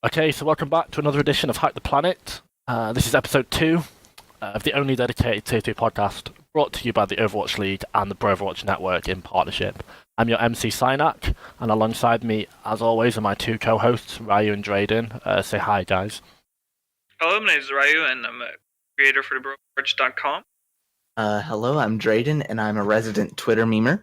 Okay, so welcome back to another edition of Hack the Planet. This is episode 2 of the only dedicated Tier 2 podcast brought to you by the Overwatch League and the Broverwatch Network in partnership. I'm your MC Siarnaq, and alongside me, as always, are my two co-hosts, Ryu and Dreydan. Say hi, guys. Hello, my name is Ryu, and I'm a creator for the Broverwatch.com. Hello, I'm Dreydan, and I'm a resident Twitter memer.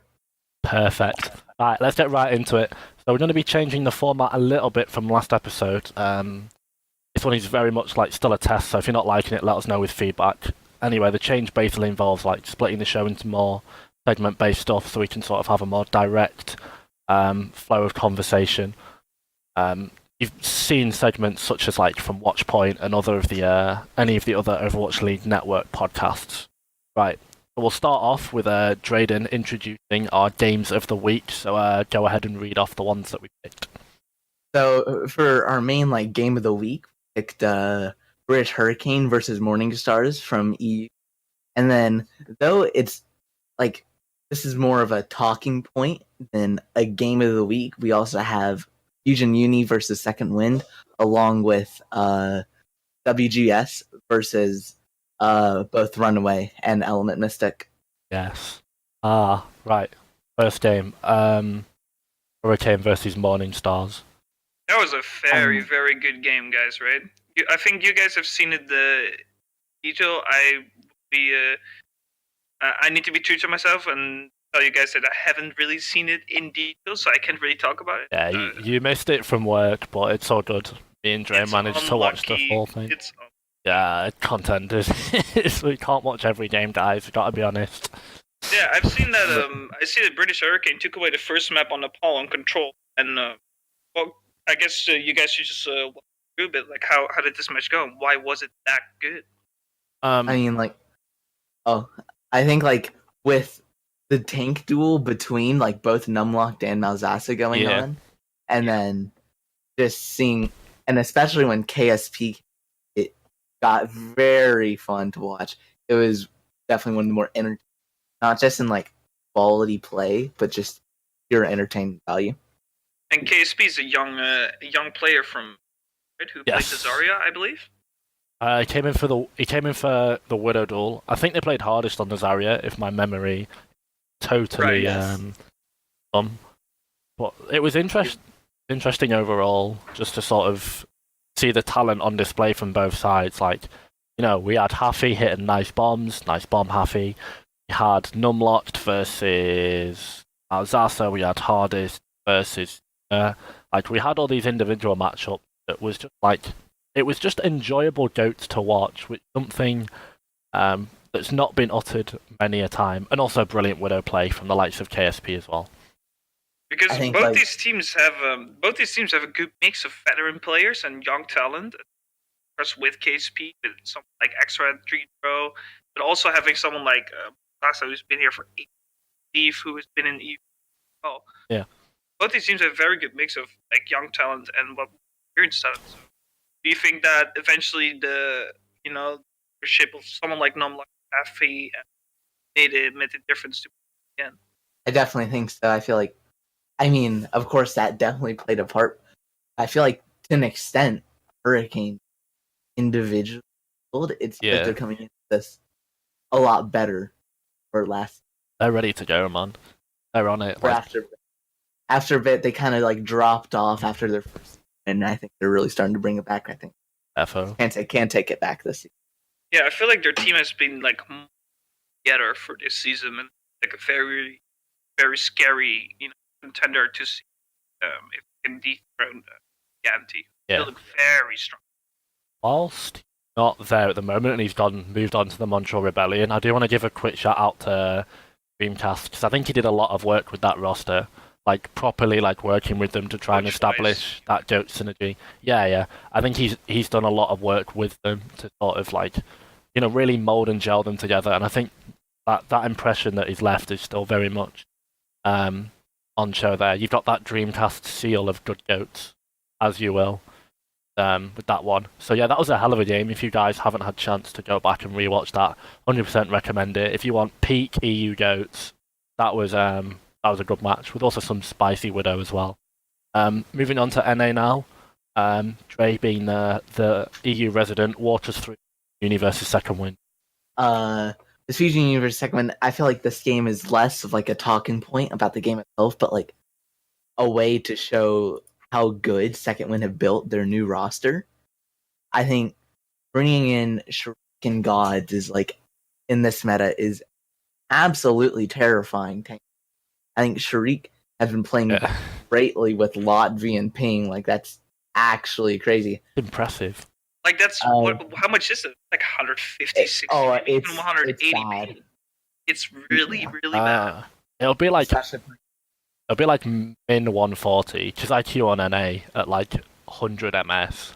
Perfect. Right, let's get right into it. So we're going to be changing the format a little bit from last episode. This one is very much like still a test, so if you're not liking it, let us know with feedback. Anyway, the change basically involves like splitting the show into more segment-based stuff so we can sort of have a more direct flow of conversation. You've seen segments such as like from Watchpoint and any of the other Overwatch League network podcasts. Right. We'll start off with Dreydan introducing our games of the week, so go ahead and read off the ones that we picked. So for our main game of the week, we picked British Hurricane versus Morning Stars from EU. And then, though it's this is more of a talking point than a game of the week, we also have Fusion Uni versus Second Wind, along with WGS versus both Runaway and Element Mystic. Yes. Right. First game. Hurricane versus Morning Stars. That was a very good game, guys, right? I think you guys have seen it the detail. I need to be true to myself and tell you guys that I haven't really seen it in detail, so I can't really talk about it. Yeah, you missed it from work, but it's all good. Me and Dre managed to watch the whole thing. Yeah, Contenders. We can't watch every game, guys. We gotta be honest. Yeah, I've seen that. I see that British Hurricane took away the first map on Nepal on Control, and well, I guess you guys should just walk through a bit. Like, how did this match go? Why was it that good? I think with the tank duel between both Numlocked and Malzasa going on, and then just seeing, and especially when KSP. Got very fun to watch. It was definitely one of the more entertaining, not just in quality play, but just pure entertainment value. And KSP is a young player from who played the Zarya, I believe. He came in for the Widow duel. I think they played hardest on the Zarya, if my memory totally But it was interesting overall, just to sort of see the talent on display from both sides. We had Haffy hitting nice bomb Haffy. We had Numlocked versus Alzasa. We had Hardest versus we had all these individual matchups that was just it was just enjoyable goats to watch, which is something that's not been uttered many a time, and also brilliant Widow play from the likes of KSP as well. Because both these teams have a good mix of veteran players and young talent. Of course, with KSP, with someone like Extra at 3-Pro, but also having someone like Lassa, who's been here for 8 years, Steve, who has been in EU as well. Yeah. Both these teams have a very good mix of young talent and what experienced talent. So, do you think that eventually the leadership of someone like Numlock Haffy made a difference to again? I definitely think so. I feel of course, that definitely played a part. I feel to an extent, Hurricane individually, it's like they're coming into this a lot better for last. They're ready to go, man. They're on it. After a bit, they kind of dropped off after their first, and I think they're really starting to bring it back. I think. FO. Can't take it back this season. Yeah, I feel like their team has been together for this season, and a very, very scary, contender to see if they can dethrone Ganti. They look very strong. Whilst not there at the moment, and he's moved on to the Montreal Rebellion, I do want to give a quick shout out to Dreamcast, because I think he did a lot of work with that roster, properly working with them to try and establish that goat synergy. Yeah. I think he's done a lot of work with them to sort of really mold and gel them together, and I think that impression that he's left is still very much on show there. You've got that Dreamcast seal of good goats, as you will, with that one. So yeah, that was a hell of a game. If you guys haven't had a chance to go back and rewatch that, 100% recommend it. If you want peak EU goats, that was a good match, with also some spicy Widow as well. Moving on to NA now. Dre being the EU resident, walk us through Uni versus Second Wind. The Fusion Universe segment, I feel like this game is less of like a talking point about the game itself, but like a way to show how good Second Wind have built their new roster. I think bringing in Shuriken Gods is like in this meta is absolutely terrifying. I think Sharik has been playing greatly with Lotvi and Ping. Like that's actually crazy. Impressive. Like that's how much is it? Like 150, 60, even 180 ping. It's really bad. It'll be like min 140 because IQ on NA at like 100 MS,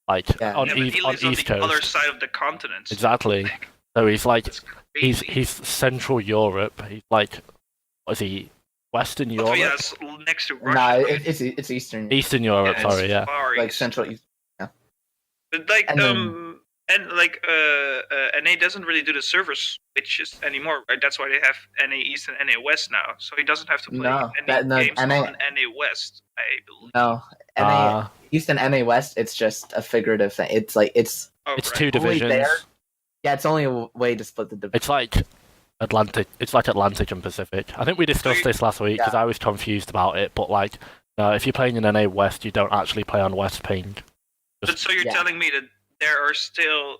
like on East Coast. On the other side of the continent. Exactly. So he's like he's Central Europe. He's like, what is he? Western Europe. Yes, next to Russia. No, it's Eastern. Eastern Europe. Sorry, yeah. Like Central East. Yeah. But like NA doesn't really do the server switches anymore, right? That's why they have NA East and NA West now. So he doesn't have to play any games on NA West, I believe. No, NA East and NA West. It's just a figurative thing. It's like it's two divisions. Yeah, it's only a way to split the division. It's like Atlantic. It's like Atlantic and Pacific. I think we discussed this last week because I was confused about it. But like, if you're playing in NA West, you don't actually play on West Ping. So you're telling me that there are still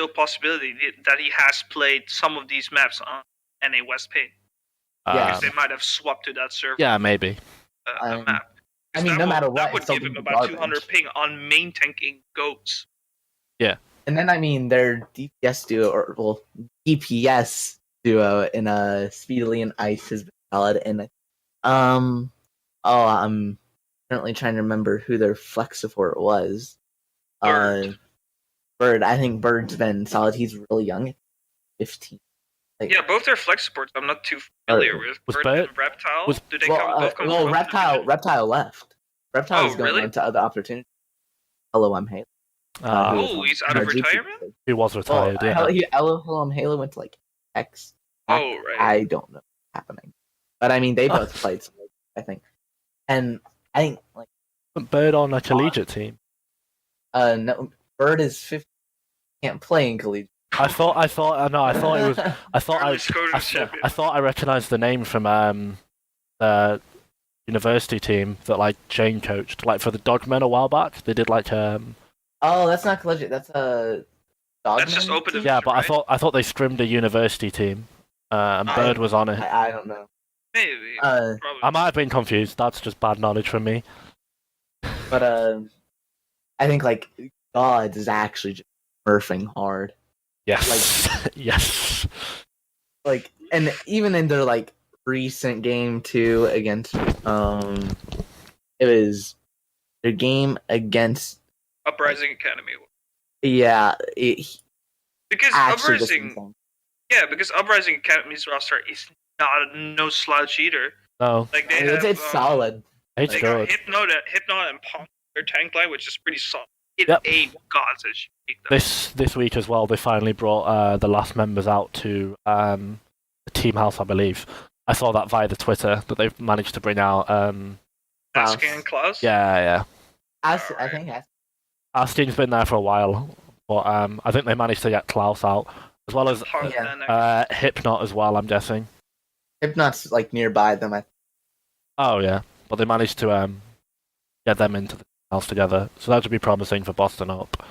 possibility that he has played some of these maps on NA West Ping. Because they might have swapped to that server. Yeah, maybe. Map. I mean, no matter what, that would give him about 200 ping on main tanking goats. Yeah. And then I mean, their DPS duo DPS duo in Speedily and Ice has been solid, and I'm currently trying to remember who their flex support was. Bird. I think Bird's been solid. He's really young, 15. Like, yeah, both their flex supports I'm not too familiar with. Bird and Reptile. Do they both come from Reptile left. Reptile is going on to other opportunities. Hello, I'm Halo. He's out of retirement? He was retired, Hello, I'm Halo went to like X. Oh, right. I don't know what's happening. But I mean, they both played, I think. And I think, like... Bird on a collegiate team? No, Bird is 50. Can't play in collegiate. I thought I recognized the name from the university team that like Jane coached, like for the Dogmen a while back. They did like Oh, that's not collegiate. That's a Dogmen. That's just open. Yeah, but right? I thought they scrimmed a university team, and Bird was on it. I don't know. Maybe. I might have been confused. That's just bad knowledge from me. But I think like Gods is actually just smurfing hard. Yes. Yes. Like, and even in their like recent game too against it was their game against Uprising Academy. Yeah, because Uprising Academy's roster is no slouch either. No, like it's solid. It's good. Hypno and Pong, their tank line, which is pretty solid. Gods this week as well. They finally brought the last members out to the team house, I believe. I saw that via the Twitter that they've managed to bring out Asking and Klaus. Yeah. I think Askin's been there for a while, but I think they managed to get Klaus out as well as Hypnot as well. I'm guessing Hypnot's like nearby them. Oh yeah, but they managed to get them into the house together, so that would be promising for Boston up.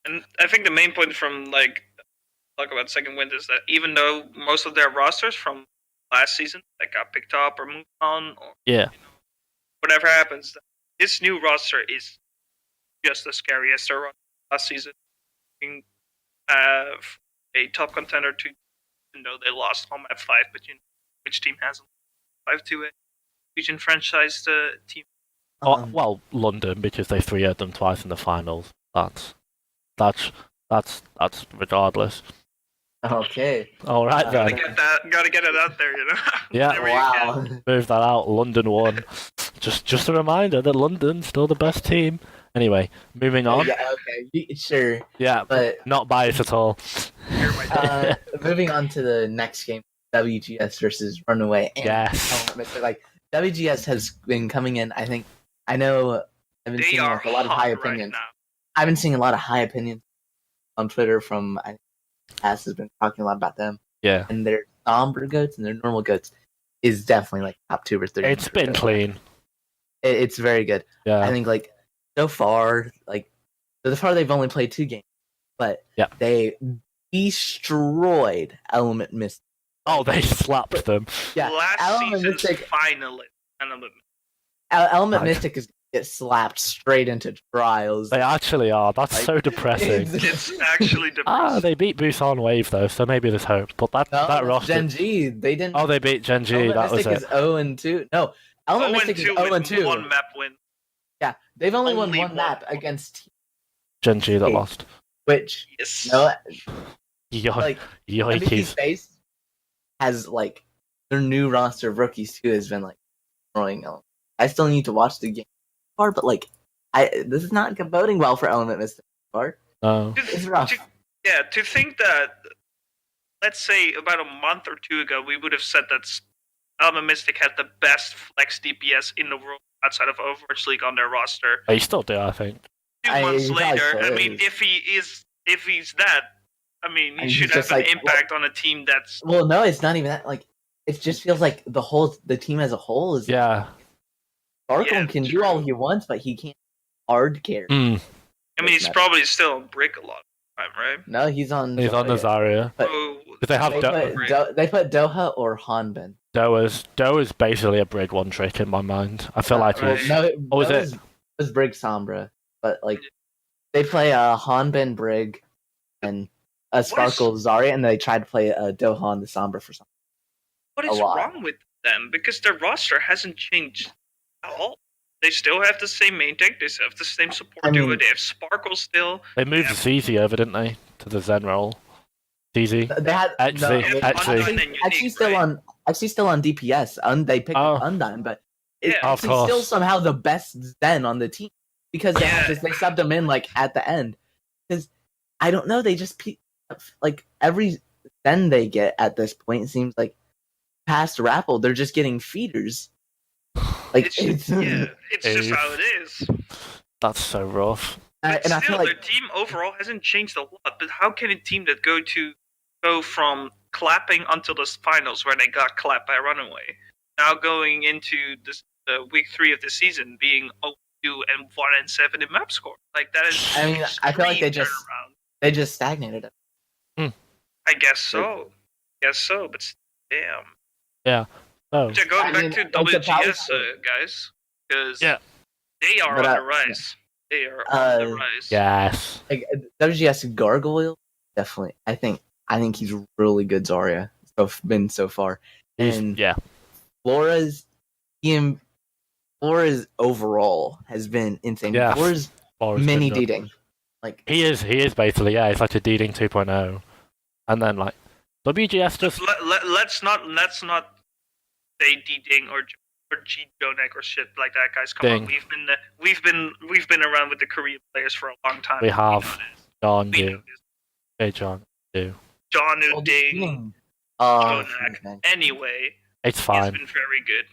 And I think the main point from talk about Second Wind is that even though most of their rosters from last season got picked up or moved on, or whatever happens, this new roster is just as scary as their roster last season. A top contender to, even though they lost home at 5, but which team hasn't 5 to a Fusion franchise team? Well, London, because they 3-0'd them twice in the finals. That's regardless. Okay. All right then. Gotta get it out there, Yeah. Wow. Move that out. London won. Just a reminder that London's still the best team. Anyway, moving on. Yeah. Okay. Sure. Yeah, but not biased at all. Moving on to the next game, WGS versus Runaway. And yes. Like WGS has been coming in. I know I've been They seeing are a lot of high hot right opinions. now. I've been seeing a lot of high opinions on Twitter from Cass has been talking a lot about them. Yeah. And their Sombra goats and their normal goats is definitely like top 2 or 3. It's been clean. It's very good. Yeah. I think like so far they've only played 2 games, but they destroyed Element Mystic. Oh, they slapped them. Yeah, Last season's finalist. Element Mystic is get slapped straight into trials. They actually are. That's so depressing. It's actually depressing. They beat Busan Wave though, so maybe there's hope. But that roster. Gen G, they didn't. Oh, they beat Gen G. Element That Mystic was it. is 0-2. No, Element Mystic is 0-2. 1 map win. Yeah, they've only won one map against Gen G that lost. Which yes. MVP Space has like their new roster of rookies too has been like destroying them. I still need to watch the game far, but like this is not boding well for Element Mystic far. No. It's rough. To think that, let's say about a month or 2 ago, we would have said that Element Mystic had the best flex DPS in the world outside of Overwatch League on their roster. They still do, I think. 2 months later, I mean, if he's that, I mean, he should have an impact on a team that's. Well, no, it's not even that. Like, it just feels like the team as a whole is. Sparkle can do all he wants, but he can't hard carry. I mean, he's probably still on Brick a lot of the time, right? No, he's on. He's on Nazaria. Did they have they put Doha or Hanbin? Doha's basically a Brig one trick in my mind. I feel like he's. No, it was Brig Sombra, but like they play a Hanbin Brig and a Sparkle Zarya, and they tried to play a Doha on the Sombra for something. What is wrong with them? Because their roster hasn't changed at all. They still have the same main deck. They still have the same support duo. They have Sparkle still. They moved CZ over, didn't they, to the Zen role? CZ. They had actually still on DPS. They picked up Undyne, but it's still somehow the best Zen on the team because they subbed him in like at the end. Because I don't know, they just like every Zen they get at this point seems like past Rappel, they're just getting feeders. Like it's just how it is. That's so rough. But still, I feel like their team overall hasn't changed a lot. But how can a team that go from clapping until the finals where they got clapped by Runaway, now going into week 3 of the season being 0-2 and 1-7 in map score? Like that is. I mean, I feel like they just stagnated it. I guess so. But damn. Yeah. Oh. Going back to WGS, guys, because they are on the rise. They are on the rise. Yes. Like, WGS Gargoyle, definitely. I think he's really good Zarya. So far. And Flora's overall has been insane. Yeah. Flora's mini Deeding. Like he is basically it's like a Deeding 2.0. And then like WGS just let's not say D-Ding or G Jonek or shit like that, guys. Come on, we've been around with the Korean players for a long time. We have John Yu. Hey John Yu. John Yu Ding. Jonek. Anyway, it's fine. He's been very good.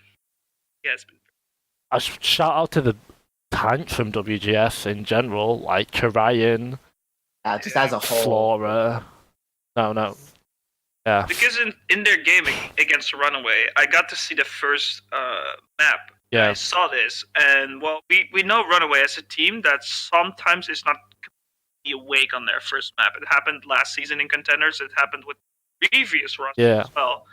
He has been. I shout out to the tanks from WGS in general, like Karayan. Just as a whole. Flora. No. Yeah. Because in their game against Runaway, I got to see the first map. Yeah. I saw this, and we know Runaway as a team that sometimes is not completely awake on their first map. It happened last season in Contenders. It happened with previous rosters as well.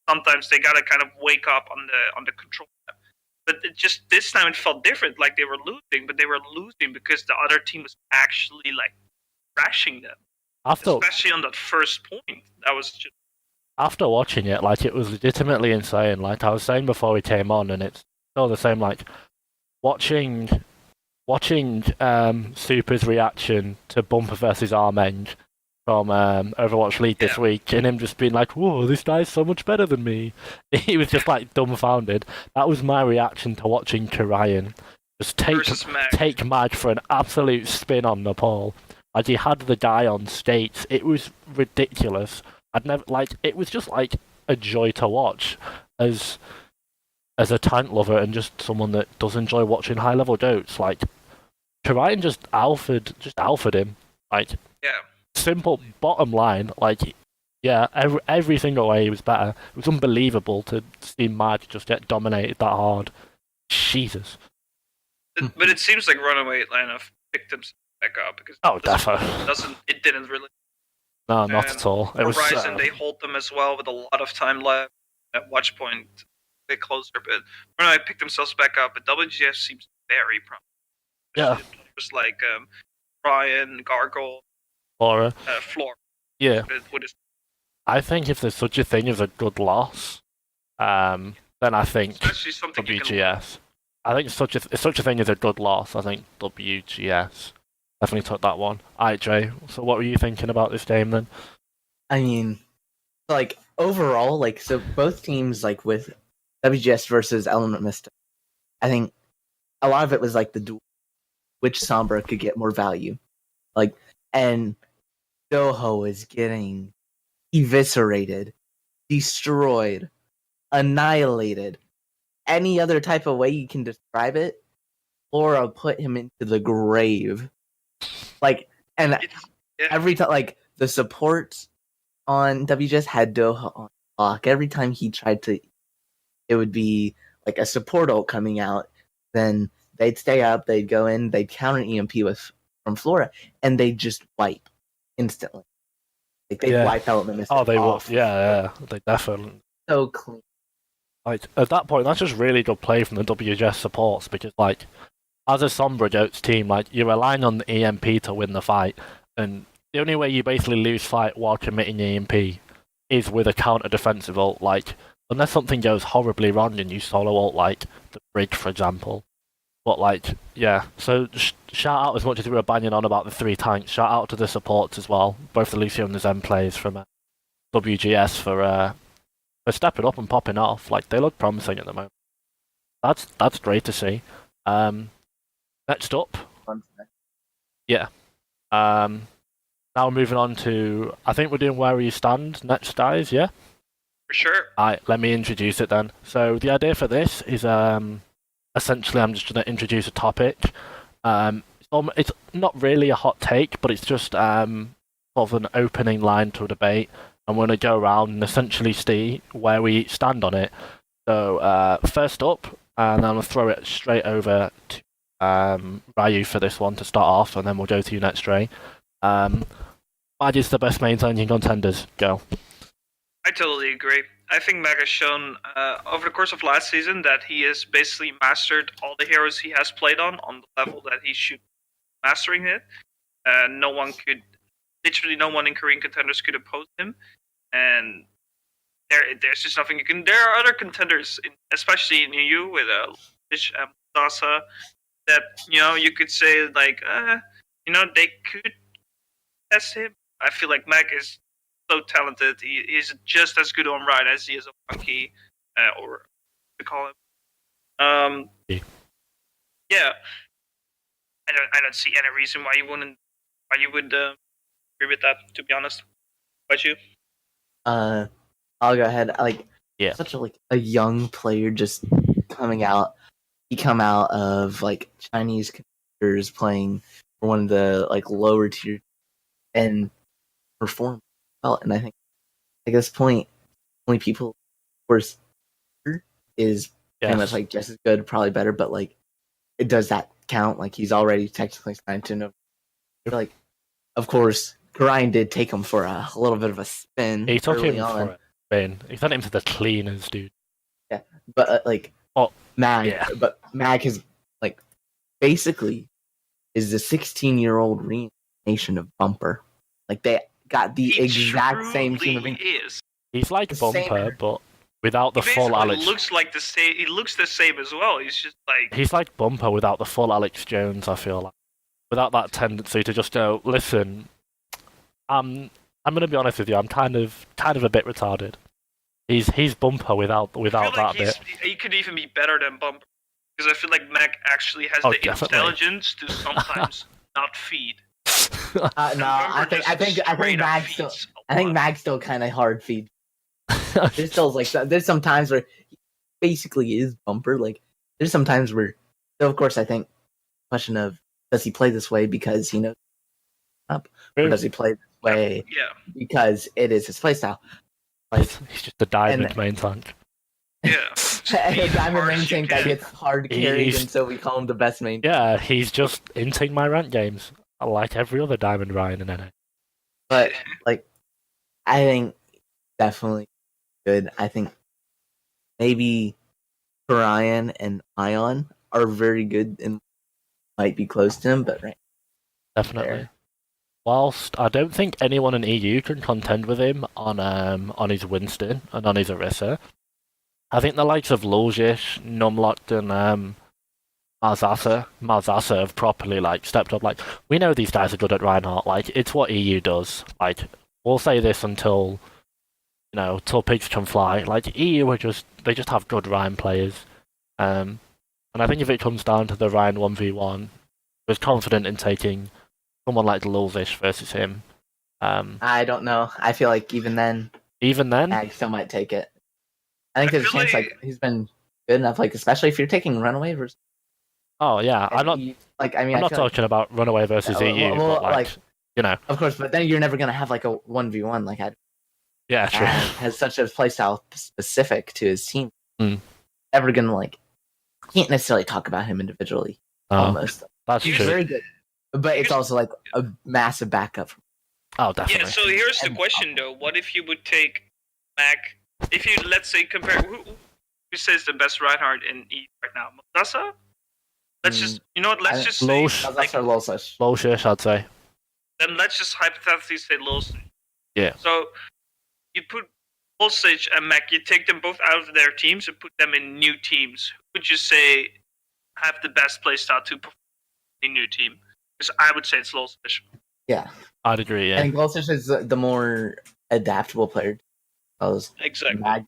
Sometimes they gotta kind of wake up on the control map. But this time it felt different. Like they were losing, but they were losing because the other team was actually like crashing them. Especially on that first point. That was just... After watching it, like, it was legitimately insane. Like I was saying before we came on, and it's still the same, like, watching Super's reaction to Bumper versus Armeng from Overwatch League this week, and him just being like, whoa, this guy's so much better than me. He was just, like, dumbfounded. That was my reaction to watching Karayan just take Mag for an absolute spin on Nepal. Like, he had the guy on skates. It was ridiculous. It was just, like, a joy to watch as a tank lover and just someone that does enjoy watching high-level goats. Like, Dreydan just alphaed him. Like, Yeah. simple bottom line, like, yeah, every single way he was better. It was unbelievable to see Mag just get dominated that hard. Jesus. But it seems like Runaway Atlanta picked himself back up because it didn't really. No, not at all. It Horizon, they hold them as well with a lot of time left. At Watch Point, they closer, but Runaway picked themselves back up. But WGF seems very promising. Yeah. Just like Brian, Gargle, Flora. Floor. Yeah. I think if there's such a thing as a good loss, then I think WGS. I think such a thing as a good loss. I think WGS definitely took that one. Alright, Dre. So what were you thinking about this game then? I mean, like overall, like so both teams, like with WGS versus Element Mystic, I think a lot of it was like the duel, which Sombra could get more value, like, and Doho is getting eviscerated, destroyed, annihilated. Any other type of way you can describe it, Laura put him into the grave. Like, and every time, like, the support on WGS had Doha on lock. Every time he tried to, it would be like a support ult coming out. Then they'd stay up, they'd go in, they'd counter EMP from Flora, and they'd just wipe instantly. Like, they'd wipe Element Mystic. Oh, they would. Yeah, they definitely. So clean. Like, at that point, that's just really good play from the WGS supports, because, like, as a Sombra Goats team, like, you're relying on the EMP to win the fight, and the only way you basically lose fight while committing EMP is with a counter-defensive ult, like, unless something goes horribly wrong and you solo ult, like, the bridge, for example. But, like, yeah, so shout out as much as we were banging on about the 3 tanks, shout out to the supports as well, both the Lucio and the Zen plays from WGS for stepping up and popping off. Like, they look promising at the moment. That's great to see. Next up, yeah. Now moving on to, I think we're doing Where You Stand next, guys. Yeah. For sure. Alright, let me introduce it then. So the idea for this is essentially I'm just going to introduce a topic. It's not really a hot take, but it's just sort of an opening line to a debate. I'm going to go around and essentially see where we stand on it. So, first up, and I'm going to throw it straight over to Ryu for this one to start off, and then we'll go to you next, Ray. Mag is the best main tank in Contenders. Go. I totally agree. I think Mag has shown over the course of last season that he has basically mastered all the heroes he has played on the level that he should be mastering it. Literally no one in Korean Contenders could oppose him. And there's just nothing you can. There are other contenders, especially in EU with Lich and Dasa, that you could say like they could test him. I feel like Mag is so talented. He's just as good on Ride as he is on Monkey, or to call him. Yeah. I don't see any reason why you would agree with that. To be honest, but you. I'll go ahead. Such a young player just coming out. He come out of like Chinese competitors playing for one of the like lower tier and perform well. And I think at this point, only people, of course, is pretty much like just as good, probably better. But like, it does that count? Like he's already technically signed to no. Like, of course. Grind did take him for a little bit of a spin. He took him for a spin. He sent him to the cleaners, dude. Yeah, but Mag. Yeah. But Mag is like basically is the 16-year-old reincarnation of Bumper. Like they got the exact same human being. He's like Bumper, but without the full Alex. Looks like the same. He looks the same as well. He's like Bumper without the full Alex Jones. I feel like without that tendency to just go, listen. I'm gonna be honest with you. I'm kind of a bit retarded. He's Bumper without that bit. He could even be better than Bumper because I feel like Mag actually has the intelligence to sometimes not feed. No, I think Mag still kind of hard feed. There's still there's some times where he basically is Bumper. Like there's some times where, so of course I think question of does he play this way because he knows up, or does he play this way because it is his playstyle? Like he's just a diamond main tank. Yeah, a diamond main tank that gets hard carried, and so we call him the best main. Yeah, he's just inting my ranked games, like every other diamond Ryan in NA. But like, I think definitely good. I think maybe Brian and Ion are very good and might be close to him, but definitely. There. Whilst I don't think anyone in EU can contend with him on his Winston and on his Orisa, I think the likes of Lulzish, Numlocked, and Malzasa have properly like stepped up. Like, we know these guys are good at Reinhardt. Like, it's what EU does. Like, we'll say this until pigs can fly. Like, EU they just have good Ryan players. And I think if it comes down to the Ryan 1v1, I was confident in taking someone like Lulzish versus him. I don't know. I feel like even then, I still might take it. I think there's a chance he's been good enough. Like, especially if you're taking Runaway versus. Oh yeah, I'm not talking about Runaway versus EU, but like Of course, but then you're never gonna have like a 1v1 like that. Yeah, true. Has such a playstyle specific to his team. Never gonna can't necessarily talk about him individually. Almost. That's He's true. Very good, but it's also like a massive backup. Oh, definitely. Yeah. So here's the question though: what if you would take Mac? If you, let's say, compare who says the best Reinhardt in E right now? Malzasa? Let's just, let's just say Malzasa or Lulzish. Lulzish, I'd say. Then let's just hypothetically say Lulzish. Yeah. So you put Lulzish and Mac, you take them both out of their teams and put them in new teams. Who would you say have the best playstyle to perform in a new team? Because I would say it's Lulzish. Yeah. I'd agree, yeah. I think Lulzish is the more adaptable player. Exactly.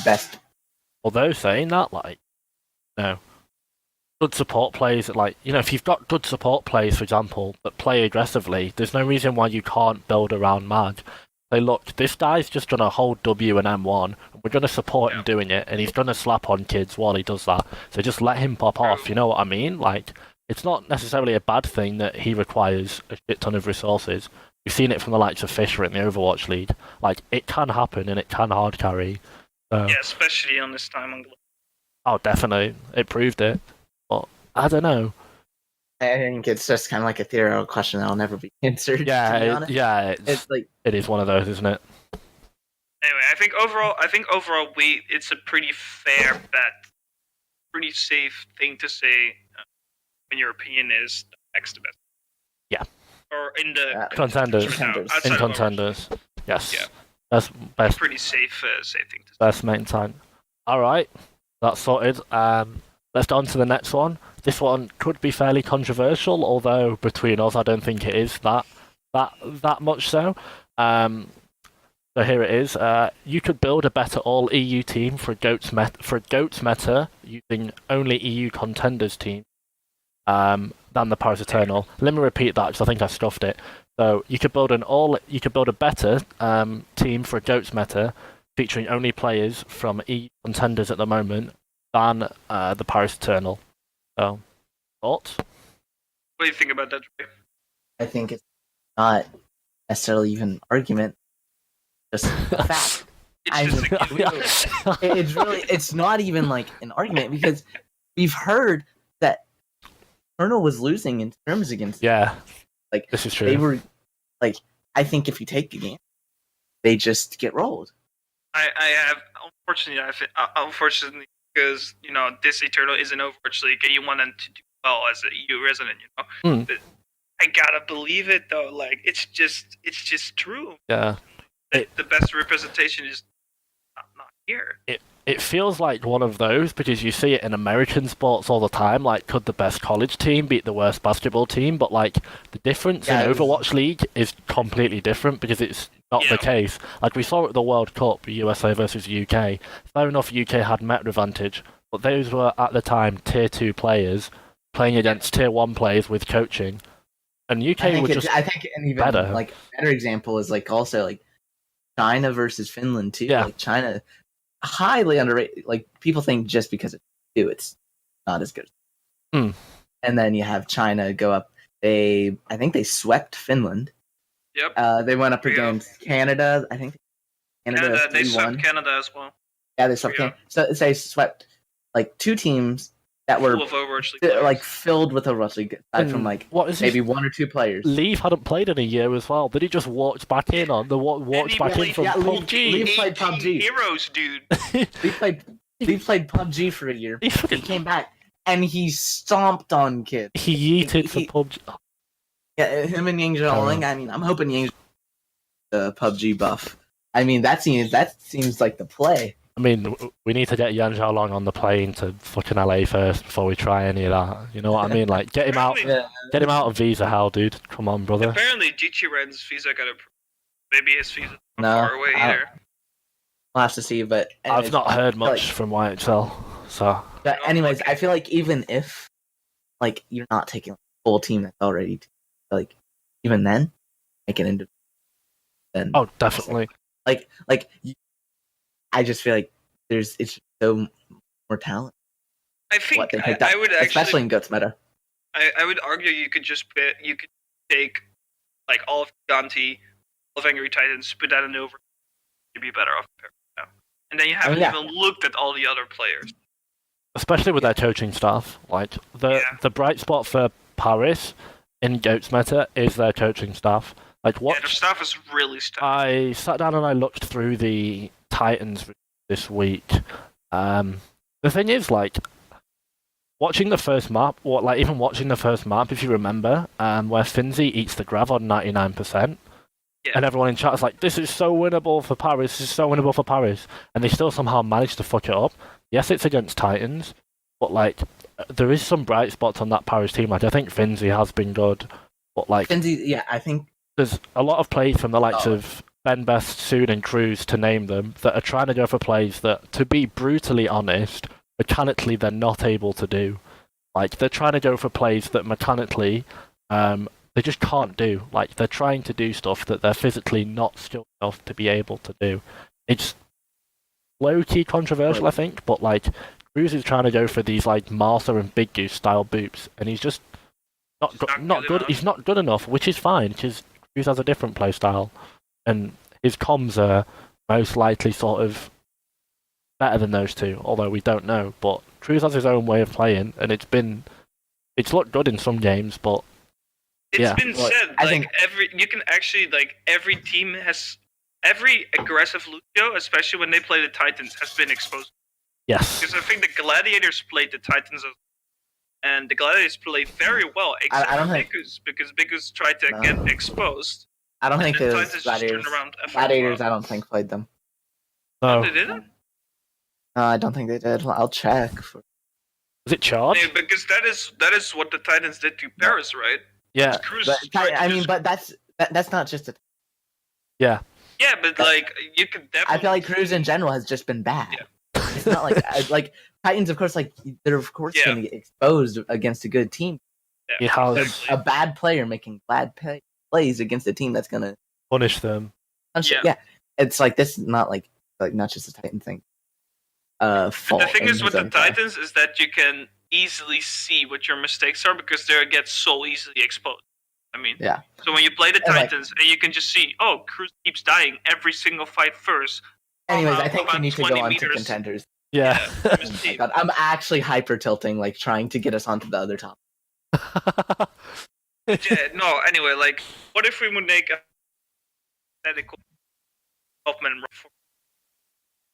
Best. Although saying that, good support players, if you've got good support players, for example, that play aggressively, there's no reason why you can't build around Mag. Say, look, this guy's just gonna hold W and M1, and we're gonna support him doing it, and he's gonna slap on kids while he does that. So just let him pop off, you know what I mean? Like, it's not necessarily a bad thing that he requires a shit ton of resources. We've seen it from the likes of Fisher in the Overwatch League. Like, it can happen and it can hard carry. So. Yeah, especially on this time on Global. Oh, definitely. It proved it. But I don't know. I think it's just kind of like a theoretical question that'll never be answered. Yeah, it is one of those, isn't it? Anyway, I think overall, it's a pretty fair bet, pretty safe thing to say. In your opinion, is next to best. Yeah. Or in the contenders. In contenders. Yes. Yeah. That's best. Pretty safe thing to say. Best main time. Alright. That's sorted. Let's go on to the next one. This one could be fairly controversial, although between us I don't think it is that much so. So here it is. You could build a better all EU team for Goat's meta using only EU contenders team. Than the Paris Eternal. Let me repeat that because I think I stuffed it. So you could build a better team for Goat's meta featuring only players from EU contenders at the moment than the Paris Eternal. So, thoughts? What do you think about that, Dre? I think it's not necessarily even an argument, just a fact. It's not even like an argument because we've heard that Eternal was losing in terms against them. Yeah, this is true. They were I think if you take the game, they just get rolled. I have unfortunately because this Eternal is an Overwatch League and you want them to do well as a EU resident, But I gotta believe it though. Like it's just true. Yeah, the best representation is not here. It feels like one of those because you see it in American sports all the time. Like, could the best college team beat the worst basketball team? But like, the difference in Overwatch League is completely different because it's not the case. Like we saw at the World Cup, USA versus UK. Fair enough, UK had meta advantage, but those were at the time tier 2 players playing against tier 1 players with coaching, and UK were just I think an even better. Like a better example is also like China versus Finland too. Yeah. Like China. Highly underrated. Like people think just because it's not as good. And then you have China go up I think they swept Finland. Yep. They went up against Canada. I think Canada they swept Canada as well. Yeah, they swept Canada. So they swept like two teams that were filled with Overwatch League, aside from maybe one or two players. Leaf hadn't played in a year as well. Then he just walked back in on the walked back in from PUBG. Leaf played PUBG. Heroes, dude. Leaf played PUBG for a year. He came back and he stomped on kids. He yeeted for PUBG. Yeah, him and Yang Zhaoling. I mean, I'm hoping Yang the PUBG buff. I mean, that seems like the play. I mean, we need to get Yan Zhaolong on the plane to fucking LA first before we try any of that. You know what I mean? Like, get him out of visa hell, dude. Come on, brother. Apparently, Jichiren's visa got approved. Maybe his visa's not far away either. I'll have to see, but anyways, I've not heard much from YXL. So, but anyways, I feel like even if you're not taking a full team that's already even then, make it into. Then definitely. I just feel like it's so more talent. I think I would actually, especially in Guts meta. I would argue you could take all of Ganti, all of Angry Titans, put that in over. You'd be better off now. And then you haven't even looked at all the other players. Especially with their coaching staff. Like the bright spot for Paris in Goats meta is their coaching staff. Like what? Yeah, their staff is really stacked. I sat down and I looked through the Titans this week. The thing is, watching the first map, even watching the first map, if you remember, where Finzi eats the Grav on 99%, and everyone in chat is like, this is so winnable for Paris, this is so winnable for Paris, and they still somehow managed to fuck it up. Yes, it's against Titans, but there is some bright spots on that Paris team. I think Finzi has been good, but Finzi, I think there's a lot of plays from the likes of Ben Best, Soon, and Cruz, to name them, that are trying to go for plays that, to be brutally honest, mechanically they're not able to do. They're trying to go for plays that mechanically they just can't do. They're trying to do stuff that they're physically not skilled enough to be able to do. It's low-key controversial, I think, but Cruz is trying to go for these Martha and Big Goose style boops, and he's just not good. He's not good enough, which is fine, because Cruz has a different play style, and his comms are most likely sort of better than those two, although we don't know. But Cruz has his own way of playing, and it's looked good in some games, but it's been said every team has every aggressive Lucio, especially when they play the Titans, has been exposed. Yes, because I think the Gladiators played the Titans, and the Gladiators played very well, except for Bigus, because Bigus tried to get exposed. I don't think the Gladiators. I don't think played them. No, they didn't. No, I don't think they did. I'll check. Was it charged? Yeah, because that is what the Titans did to Paris, right? Yeah. But that's not just a. Yeah. Yeah, but you could definitely. I feel like Cruz in general has just been bad. Yeah. It's not like Titans, of course. They're of course going to get exposed against a good team. Yeah, exactly. A bad player making bad plays against a team that's going to punish them. Yeah, it's this is not not just a Titan thing. The thing is with the Titans is that you can easily see what your mistakes are because they get so easily exposed. I mean, yeah. So when you play the Titans, and you can just see, Cruz keeps dying every single fight first. Anyways, I think we need to go on to contenders. Yeah. Oh God, I'm actually hyper tilting, trying to get us onto the other topic. No, anyway, what if we would make a medical 12-man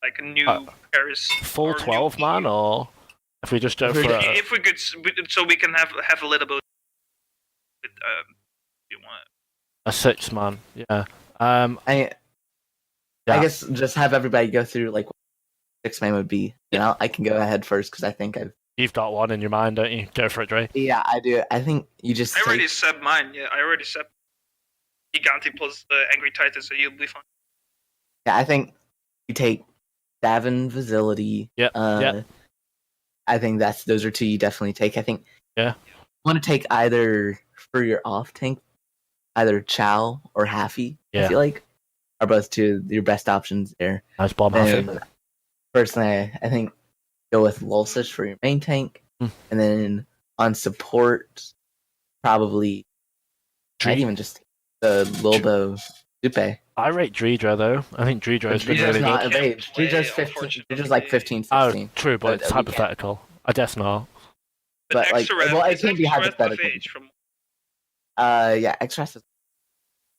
a new Paris full 12 man, or if we just go for if we could, so we can have a little bit with you want a 6 man, yeah. I guess just have everybody go through what 6 man would be. I can go ahead first because I think you've got one in your mind, don't you? Go for it, Dre. Yeah, I do. I think you just. I already said mine. Yeah, I already said Giganti plus the Angry Titan, so you'll be fine. Yeah, I think you take Davin, Facility. Yeah. I think those are two you definitely take. I think. Yeah. You want to take either for your off tank, either Chow or Haffy. Yeah. I feel like are both two your best options there. Nice bomb, Haffy. Personally, I think go with Lulsish for your main tank, and then on support, probably I'd even just take the Lilbo Dupe. I rate Dreydan though. I think Dreydan has been Dreydan's really not good. of age. Dreydan's 15. Dreydan's like 15, 16. Oh, true, but it's hypothetical. I guess not. But like, well, it can't be hypothetical. Yeah, X-Ras is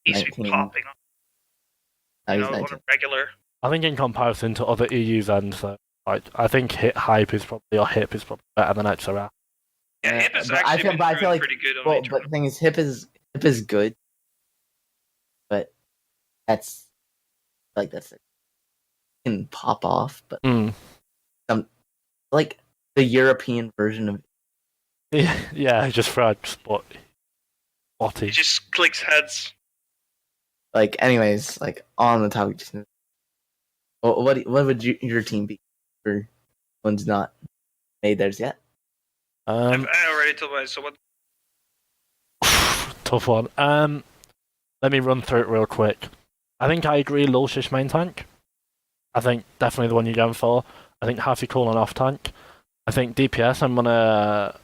He's popping up. Oh, he's on 19. a regular. I think in comparison to other EUs and like I think Hip is probably better than XRF. Yeah, Hip is actually I feel like pretty good. But the thing is, Hip is good, but that's it. Can pop off, but like the European version of yeah, just for spot. He just clicks heads. Like, anyways, like on the topic. What would your team be for one's not made theirs yet? I already told mine. So what? Tough one. Let me run through it real quick. I think I agree. Lulshish main tank. I think definitely the one you're going for. I think Happy Cool on off tank. I think DPS. I'm gonna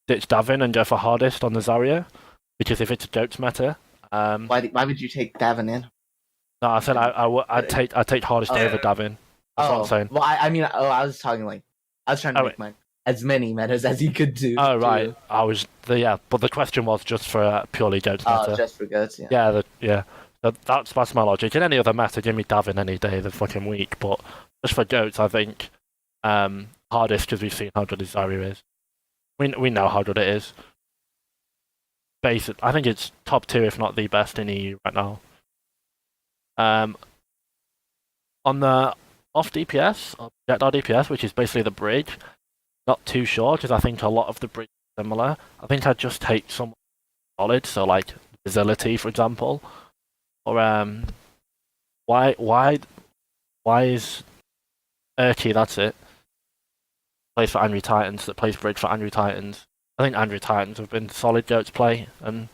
ditch Davin and go for hardest on the Zarya because if it's a jokes meta. Why would you take Davin in? No, I said I'd take hardest over Davin. That's what I'm saying. Well, I mean, I was talking like I was trying to make mine as many metas as you could do. Oh right, but the question was just for purely goats meta. Oh, just for goats, yeah. Yeah. So that's my logic. In any other meta, give me Davin any day of the fucking week. But just for goats, I think hardest because we've seen how good his Zarya is. We know how good it is. I think it's top 2, if not the best in EU right now. On the off DPS, or projectile DPS, which is basically the bridge, not too sure because I think a lot of the bridge is similar. I think I'd just take someone solid, so like Visibility, for example, or why is Urki? That's it. Plays for Angry Titans. That plays bridge for Angry Titans. I think Angry Titans have been solid goats play, and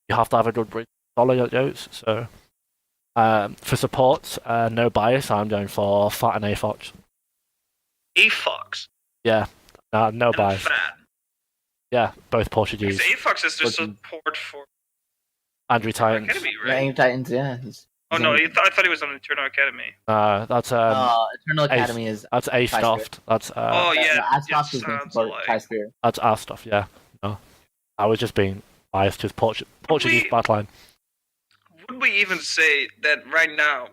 you have to have a good bridge solid goats. So for supports, no bias. I'm going for Fat and AFox. AFox? Yeah, no bias. Fat. Yeah, both Portuguese. AFox is the support for Angry Titans. Academy, right? Angry Titans, yeah. Oh no, I thought he was on Eternal Academy. That's Eternal Academy is that's Astoft. That's oh yeah, Astoft is being support Tri-Spear. That's Astoft, yeah. No, I was just being biased because Portuguese backline. Would we even say that right now,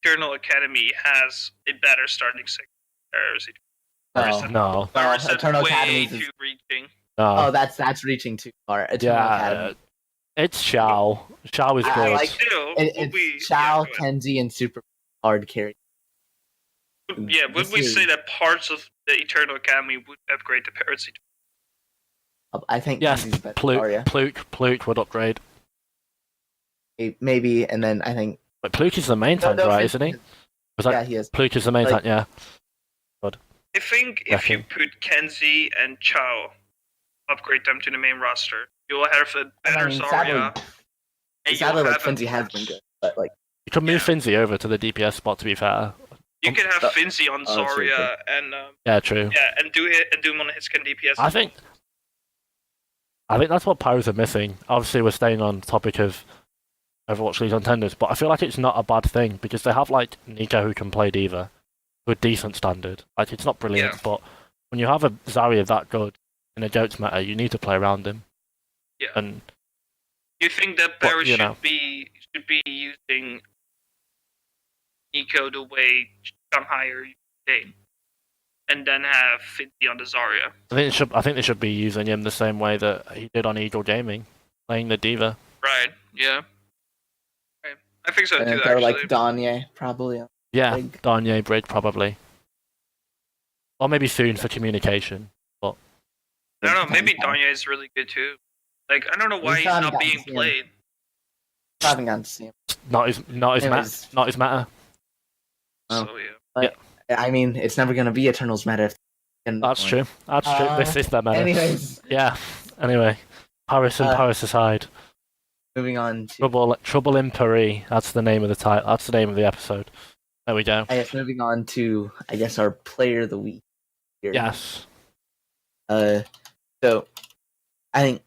Eternal Academy has a better starting six? No. Eternal Academy is reaching. No. Oh, that's reaching too far. Eternal Academy. It's Xiao. Xiao is good. It's Xiao, Kenzie, and super hard carry. Yeah, would we say that parts of the Eternal Academy would upgrade to Parrots? I think yes. Pluke would upgrade. Maybe, and then I think. But Pluke is the main tank, right? Isn't he? Yeah, he is. Pluke is the main tank. Yeah. Good. I think if you put Kenzie and Chao, upgrade them to the main roster, you will have a better Zarya. Sadly, like Finzi has been good, but like you could move Finzi over to the DPS spot. To be fair, you could have Finzi on Zarya and yeah, true. Yeah, and do him on his DPS. I think that's what Pyros are missing. Obviously, we're staying on the topic of Overwatch Contenders, but I feel like it's not a bad thing because they have like Nico who can play Diva to a decent standard. Like it's not brilliant, but when you have a Zarya that good in a goats meta, you need to play around him. Yeah. And you think that Paris should be using Nico the way Shanghai are using, and then have Finzi on the Zarya? I think they should be using him the same way that he did on Eagle Gaming, playing the Diva. Right. Yeah. Right. I think so too. Or like Danye, probably. Yeah, Danye Bridge probably, or maybe soon for communication. But I don't know. Maybe Danye is really good too. Like I don't know why he's not being played. I haven't gotten to see him. Not his meta. So yeah. I mean, it's never going to be Eternals meta. That's true. This is their meta. Anyways. Yeah. Anyway, Paris aside. Moving on to Trouble in Paris. That's the name of the title. That's the name of the episode. There we go. I guess moving on to our player of the week here. Yes. So I think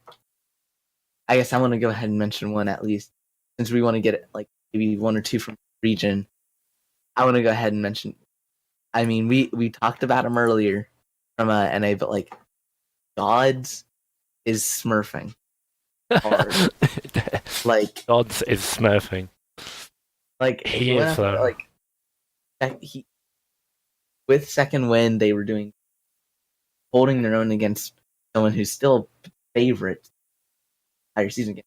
I guess I want to go ahead and mention one at least, since we want to get like maybe one or two from the region. I want to go ahead and mention. I mean, we talked about him earlier from NA, but like Gods is smurfing hard. Like Gods is smurfing. Like he is like with second win, they were holding their own against someone who's still favorite entire season,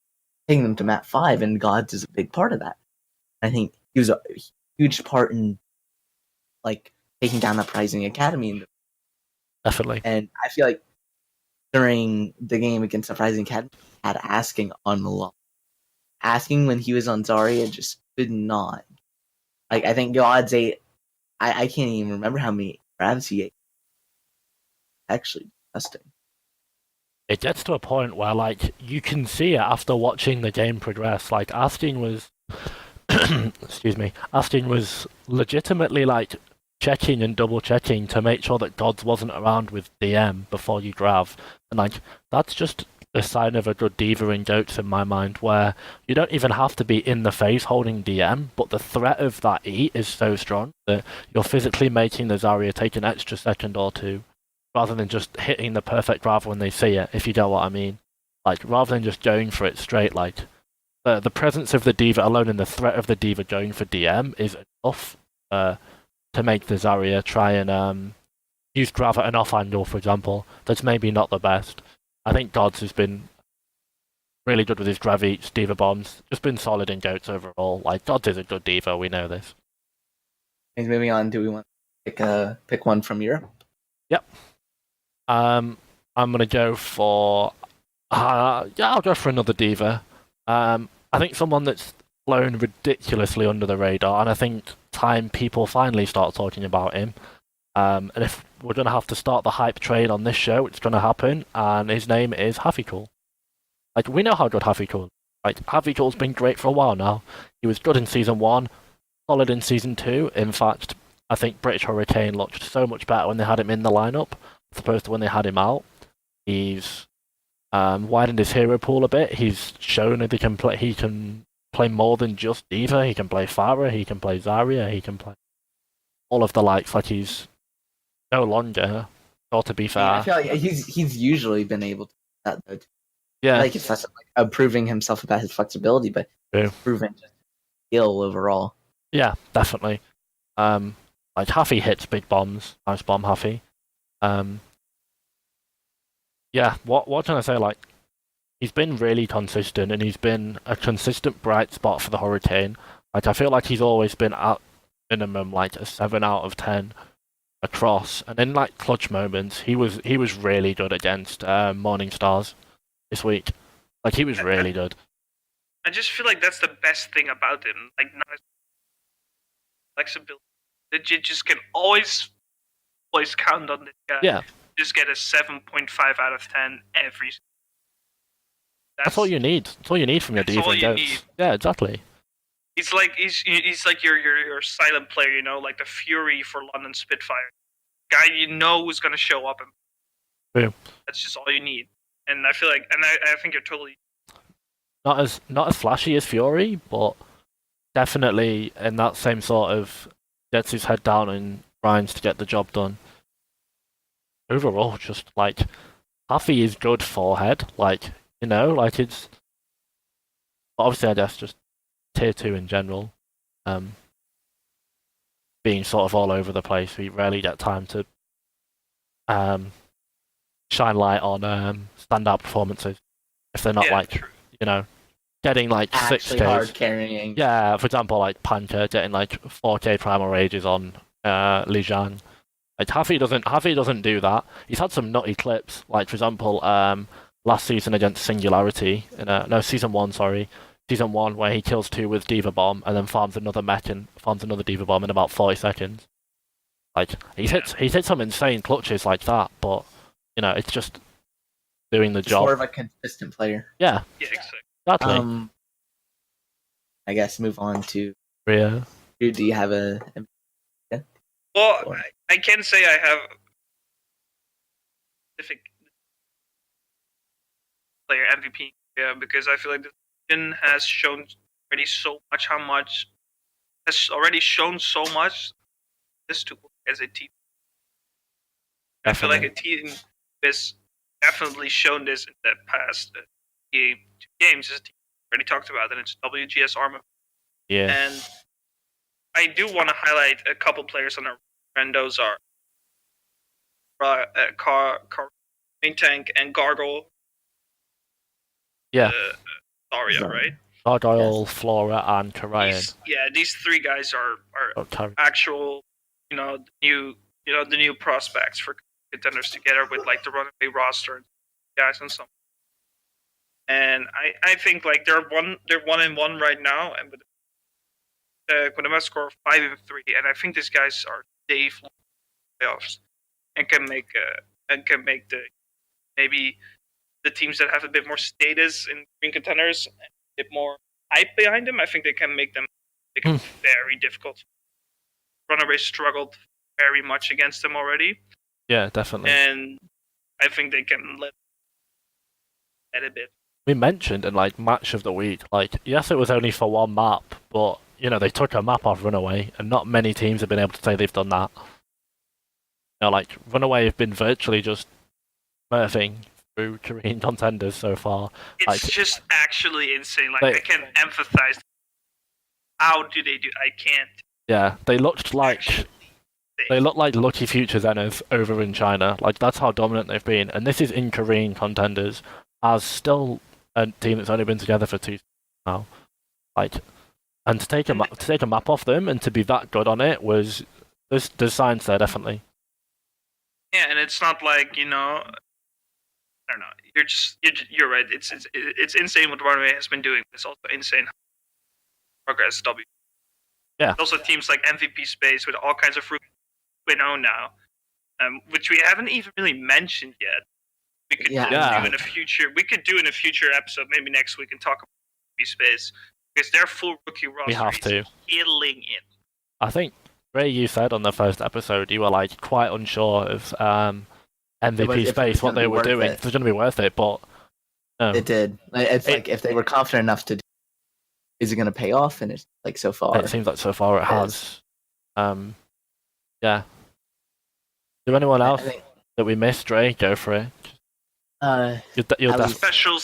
taking them to map 5, and Gods is a big part of that. I think he was a huge part in like taking down Uprising Academy. Definitely. And I feel like during the game against Uprising Academy, had asking on the lot. Asking when he was on Zarya just could not. Like, I think Gods ate. I can't even remember how many grabs he ate. Actually, disgusting. It gets to a point where, like, you can see it after watching the game progress. Like, Asking was, excuse me, Asking was legitimately, like, checking and double checking to make sure that Gods wasn't around with DM before you grab. And, like, that's just a sign of a good diva in Goats in my mind, where you don't even have to be in the phase holding DM, but the threat of that E is so strong that you're physically making the Zarya take an extra second or two, rather than just hitting the perfect grab when they see it, if you know what I mean. Like, rather than just going for it straight, like, the presence of the diva alone and the threat of the diva going for DM is enough to make the Zarya try and use grab at an off angle, for example. That's maybe not the best. I think Gods has been really good with his grab eats, diva bombs, just been solid in Goats overall. Like, Gods is a good diva, we know this. And moving on, do we want to pick one from Europe? Yep. I'm gonna go for I'll go for another diva. I think someone that's flown ridiculously under the radar, and I think time people finally start talking about him. And if we're gonna have to start the hype train on this show, it's gonna happen, and his name is Hafikul. Like, we know how good Hafikul is. Like, Hafikul's been great for a while now. He was good in Season 1, solid in Season 2. In fact, I think British Hurricane looked so much better when they had him in the lineup, as opposed to when they had him out. He's widened his hero pool a bit. He's shown that he can play more than just Diva. He can play Pharah, he can play Zarya, he can play all of the likes. Like, he's no longer, or to be fair. I feel like he's usually been able to do that, though. Yeah. Like, it's not like proving himself about his flexibility, but proving just skill overall. Yeah, definitely. Like, Huffy hits big bombs. Nice bomb, Huffy. Yeah, what can I say? Like, he's been really consistent, and he's been a consistent bright spot for the Hurricane. Like, I feel like he's always been at minimum like a 7 out of 10 across, and in like clutch moments, he was really good against Morning Stars this week. Like, he was really good. I just feel like that's the best thing about him. Like, not flexibility. That you just can always count on this guy. Yeah. Just get a 7.5 out of 10 every. That's all you need. That's all you need from your diva. Yeah, exactly. He's like your silent player, you know, like the Fury for London Spitfire. Guy you know who's gonna show up, and that's just all you need. And I feel like, and I think you're totally not as flashy as Fury, but definitely in that same sort of gets his head down and grinds to get the job done. Overall, just like Huffy is good forehead, like, you know, like it's obviously I guess just tier 2 in general. Being sort of all over the place, we rarely get time to shine light on standout performances if they're not like, you know, getting like actually 6Ks. hard carrying. Yeah, for example, like Panka getting like 4K primal rages on Lijiang. Like, Huffy doesn't do that. He's had some nutty clips, like for example, last season against Singularity Season 1, Season 1, where he kills 2 with Diva Bomb and then farms another mech and farms another Diva Bomb in about 40 seconds. Like, he's hit some insane clutches like that, but you know, it's just doing the job. More of a consistent player. Yeah. Yeah, exactly. I guess move on to Rhea. Do you have a? Well, I can say I have specific player MVP Yeah, because I feel like the region has shown already so much this to work as a team. Definitely. I feel like a team has definitely shown this in the past two games. As already talked about, and it's WGS Arma. Yeah. And I do want to highlight a couple players on our and those are Main Tank and Gargoyle. Yeah. Daria, right? Gargoyle, yes. Flora, and Karayan. These three guys are actual, the new prospects for contenders together with like the runaway roster and guys and some. And I think like they're 1-1 right now, and with a match score of 5-3, and I think these guys are safe playoffs and can make the maybe the teams that have a bit more status in green contenders and a bit more hype behind them. I think they can make them very difficult. Runaways struggled very much against them already. Yeah, definitely. And I think they can let a bit. We mentioned in like match of the week, like yes, it was only for one map, but they took a map off Runaway, and not many teams have been able to say they've done that. Like Runaway have been virtually just smurfing through Korean contenders so far. It's just actually insane. Like I can empathize. How do they do? I can't. Yeah, they looked like Lucky Future Zenith over in China. Like that's how dominant they've been, and this is in Korean contenders, as still a team that's only been together for 2 now. Like, and to take a map off them and to be that good on it was there's signs there definitely. Yeah, and it's not like I don't know. You're right. It's insane what Runaway has been doing. It's also insane progress. Yeah. Also teams like MVP Space with all kinds of rookies we know now, which we haven't even really mentioned yet. We could do in a future. We could do in a future episode, maybe next week, and talk about MVP Space because their full rookie roster we have to. is killing it. I think Ray, you said on the first episode you were like quite unsure of MVP Space, what they were doing. It's going to be worth it, but no. It did. It's like if they were confident enough to do, is it going to pay off? And it's like so far. It seems like so far it has. Yeah. Do anyone else that we missed, Dre? Go for it. Special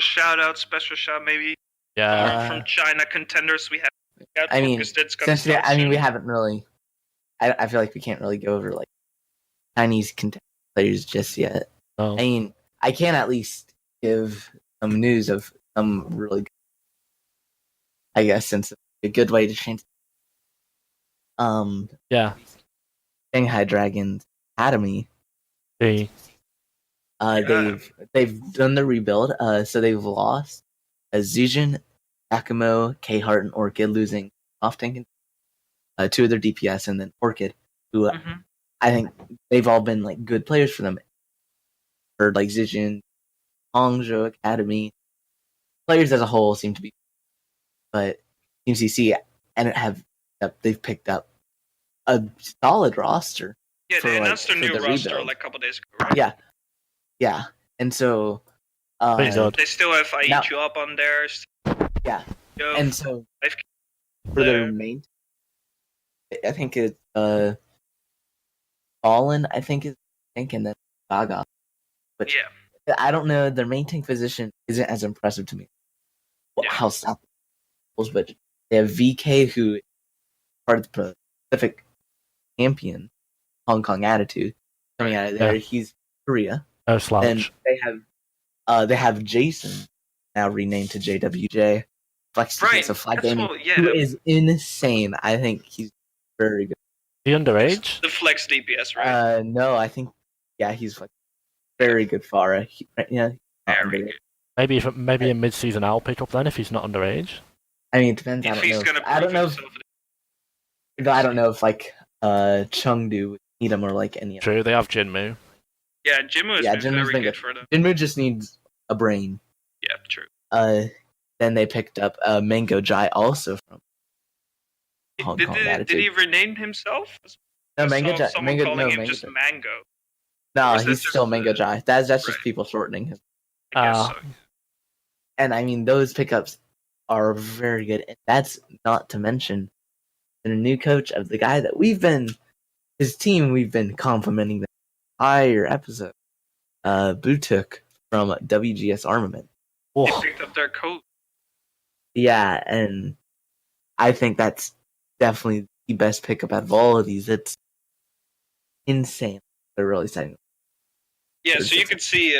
shout out maybe. Yeah. From China contenders we have. We haven't really. I feel like we can't really go over like Chinese contender players just yet. Oh. I mean, I can at least give some news of some really good, I guess, since it's a good way to change. Yeah. Shanghai Dragons Academy. They've done the rebuild. So they've lost Zijin, Yakumo, K-Heart, and Orchid, losing off tank, 2 of their DPS, and then Orchid, who I think they've all been like good players for them. For like Zijin, Hangzhou Academy, players as a whole seem to be, but Team CC they've picked up a solid roster. Yeah, they announced their new roster like a couple days ago. Right? Yeah, and so they still have IEQ up on theirs. Yeah, and so for their main, I think it's Fallen. I think is and then Gaga. But yeah, I don't know. Their main tank position isn't as impressive to me. How South, but they have VK, who is part of the Pacific champion, Hong Kong Attitude, coming out of there. Yeah. He's Korea. Oh, slouch. And they have Jason, now renamed to JWJ. Flex defensive flag gaming, who is insane. I think he's very good. Is he underage? The flex DPS, right? No, I think he's like very good Pharah. Very good. Maybe a mid-season I'll pick up then if he's not underage. I mean, it depends. I don't know if like Chengdu would need him or like any. True, they have Jinmu. Yeah, Jinmu is very good for them. Jinmu just needs a brain. Yeah, true. Then they picked up Mango Jai also from Hong Kong Attitude. Did he rename himself? No, Mango Jai. Just Mango. No, he's still Mango Jai. That's just people shortening him. I guess so. And I mean, those pickups are very good. And that's not to mention the new coach of the guy that we've been complimenting the entire episode. Butuk from WGS Armament. They picked up their coach. Yeah, and I think that's definitely the best pickup out of all of these. It's insane. They're really setting. Yeah, so you can see,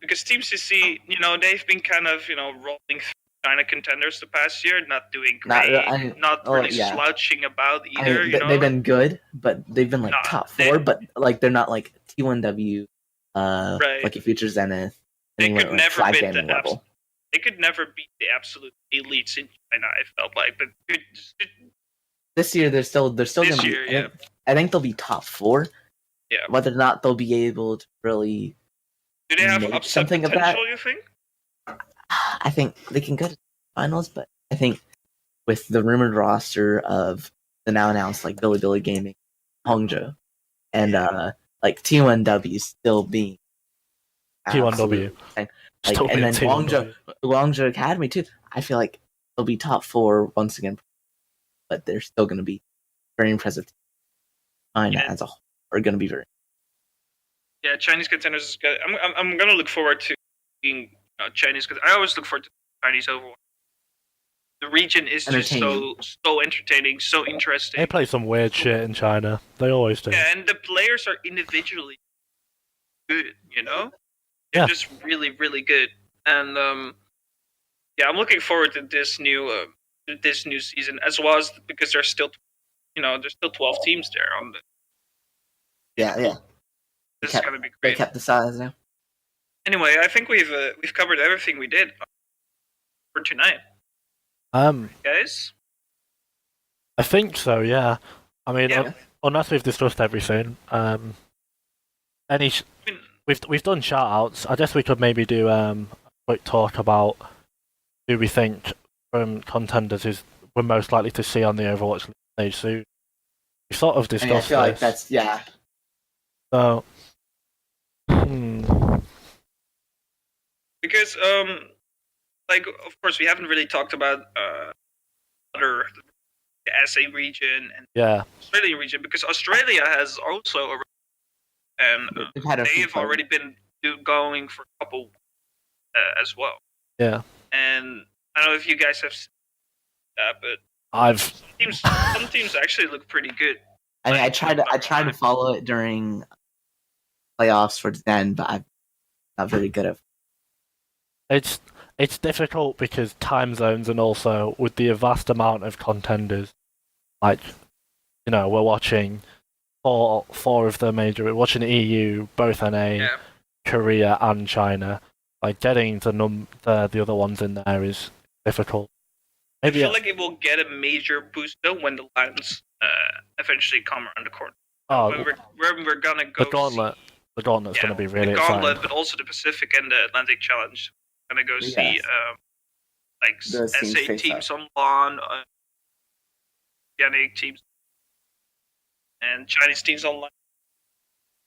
because Team CC, they've been kind of, rolling through China contenders the past year, not doing great, not really slouching about either. I mean, they've been good, but they've been top 4, but they're not like T1W, Lucky Future Zenith. They could never beat the level. They could never beat the absolute elites in China. I felt like, but this year they're still gonna be. I think they'll be top 4. Yeah. Whether or not they'll be able to really do they have something potential, you think? I think they can go to finals, but I think with the rumored roster of the now announced Billy Gaming, Hangzhou, and T1W still being T1W, and then Guangzhou Academy too. I feel like they'll be top 4 once again, but they're still going to be very impressive. China as a whole are going to be very. Yeah, Chinese contenders is good. I'm going to look forward to being Chinese, because I always look forward to Chinese Overwatch. The region is just so entertaining, so interesting. They play some weird shit in China. They always do. Yeah, and the players are individually good. They're just really, really good. And I'm looking forward to this new season, as well as because there's still 12 teams there on the. Yeah. This is gonna be great. They kept the size now. Anyway, I think we've covered everything we did for tonight. Guys. I think so. Yeah. I mean, unless we've discussed everything, we've done shout outs. I guess we could maybe do a quick talk about who we think from contenders we're most likely to see on the Overwatch stage soon. We sort of discussed I feel like that's So, because of course we haven't really talked about the SA region and Australian region, because Australia has also they've already been going for a couple as well. Yeah. And I don't know if you guys have seen that, but some teams actually look pretty good. I mean, I tried to follow it during playoffs towards the end, but I'm not very good at it. It's difficult because time zones, and also with the vast amount of contenders, we're watching four of the major. We're watching EU, both NA, Korea, and China. Getting the other ones in there is difficult. Maybe I feel like it will get a major boost though when the lines eventually come around the corner. We're gonna go. The gauntlet's gonna be really exciting. The gauntlet, but also the Pacific and the Atlantic Challenge. We're gonna go see SA teams on LAN, Siarnaq teams, and Chinese teams on LAN.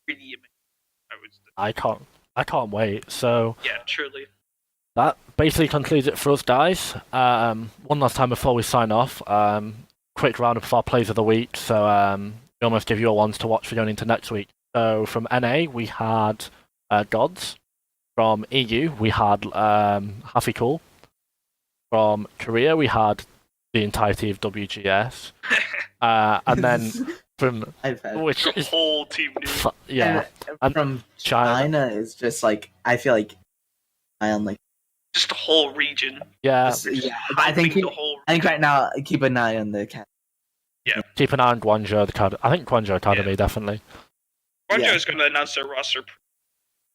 Really amazing, I would say. I can't wait. So yeah, truly. That basically concludes it for us, guys. One last time before we sign off, quick roundup of our plays of the week. So we almost give you all ones to watch for going into next week. So from NA, we had Gods. From EU, we had Happy Cool. From Korea, we had the entirety of WGS. And then from the whole team new. Yeah. And from China is just I feel like I am just the whole region. Yeah. I think right now keep an eye on the academy. Yeah. Keep an eye on Guangzhou Academy. I think Guangzhou Academy definitely. Guangzhou is going to announce their roster.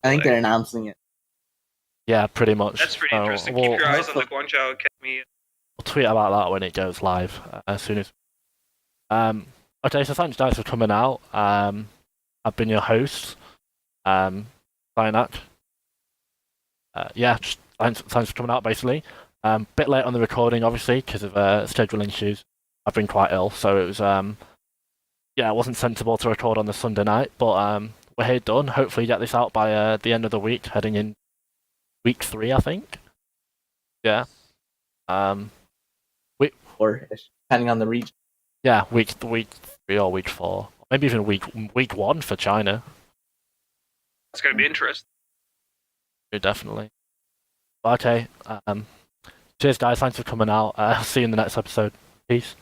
I think they're announcing it. Yeah, pretty much. That's pretty interesting. Keep your eyes on the Guangzhou Academy. We'll tweet about that when it goes live as soon as. Okay, so thanks guys for coming out. I've been your host, Siarnaq. Thanks for coming out. Basically, bit late on the recording, obviously, because of scheduling issues. I've been quite ill, so it was it wasn't sensible to record on the Sunday night. But we're here done. Hopefully, get this out by the end of the week, heading in week 3, I think. Yeah. Or depending on the region. Yeah, week 3 or week 4, maybe even week 1 for China. It's going to be interesting. Yeah, definitely. Okay. Cheers, guys. Thanks for coming out. See you in the next episode. Peace.